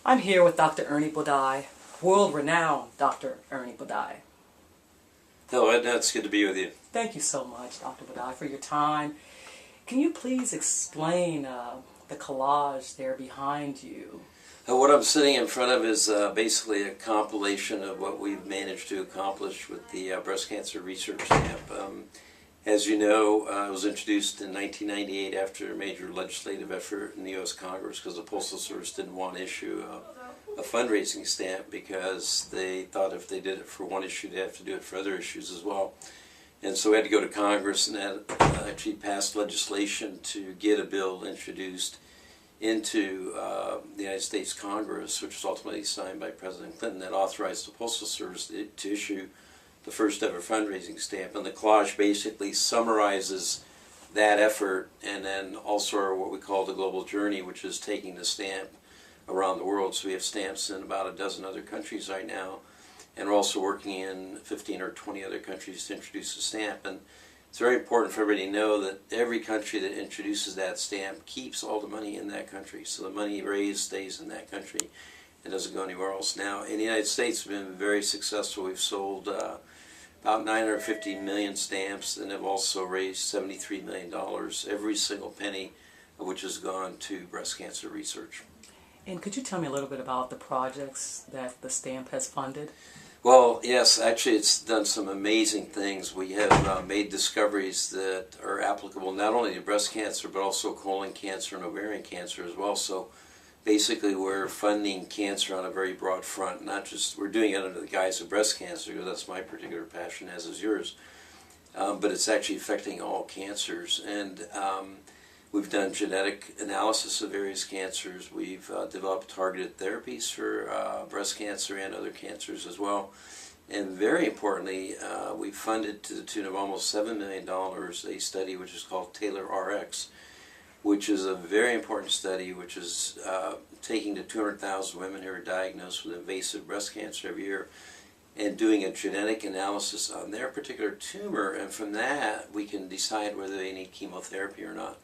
I'm here with Dr. Ernie Bodai, world-renowned Dr. Ernie Bodai. Hello, Edna. It's good to be with you. Thank you so much, Dr. Bodai, for your time. Can you please explain the collage there behind you? What I'm sitting in front of is basically a compilation of what we've managed to accomplish with the breast cancer research stamp. As you know, it was introduced in 1998 after a major legislative effort in the U.S. Congress because the Postal Service didn't want to issue a fundraising stamp because they thought if they did it for one issue, they'd have to do it for other issues as well. And so we had to go to Congress and actually passed legislation to get a bill introduced into the United States Congress, which was ultimately signed by President Clinton, that authorized the Postal Service to issue the first ever fundraising stamp. And the collage basically summarizes that effort, and then also what we call the global journey, which is taking the stamp around the world. So we have stamps in about a dozen other countries right now, and we're also working in 15 or 20 other countries to introduce the stamp. And it's very important for everybody to know that every country that introduces that stamp keeps all the money in that country. So the money raised stays in that country and doesn't go anywhere else. Now, in the United States, we've been very successful. We've sold about 950 million stamps and have also raised $73 million, every single penny of which has gone to breast cancer research. And could you tell me a little bit about the projects that the stamp has funded? Well, yes, actually it's done some amazing things. We have made discoveries that are applicable not only to breast cancer but also colon cancer and ovarian cancer as well. So basically we're funding cancer on a very broad front. Not just, we're doing it under the guise of breast cancer because that's my particular passion, as is yours, but it's actually affecting all cancers. And we've done genetic analysis of various cancers. We've developed targeted therapies for breast cancer and other cancers as well. And very importantly, we've funded to the tune of almost $7 million a study which is called Taylor RX, which is a very important study which is taking the 200,000 women who are diagnosed with invasive breast cancer every year and doing a genetic analysis on their particular tumor, and from that we can decide whether they need chemotherapy or not.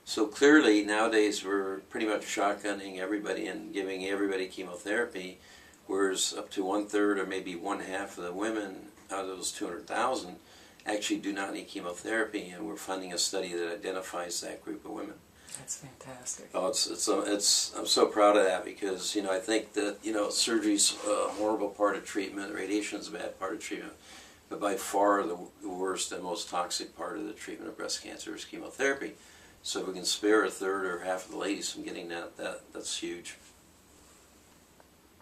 So clearly nowadays we're pretty much shotgunning everybody and giving everybody chemotherapy, whereas up to 1/3 or maybe 1/2 of the women out of those 200,000 actually do not need chemotherapy, and we're funding a study that identifies that group of women. That's fantastic. Oh, I'm so proud of that because, you know, I think that, you know, surgery's a horrible part of treatment, radiation's a bad part of treatment, but by far the worst and most toxic part of the treatment of breast cancer is chemotherapy. So if we can spare 1/3 or half of the ladies from getting that, that's huge.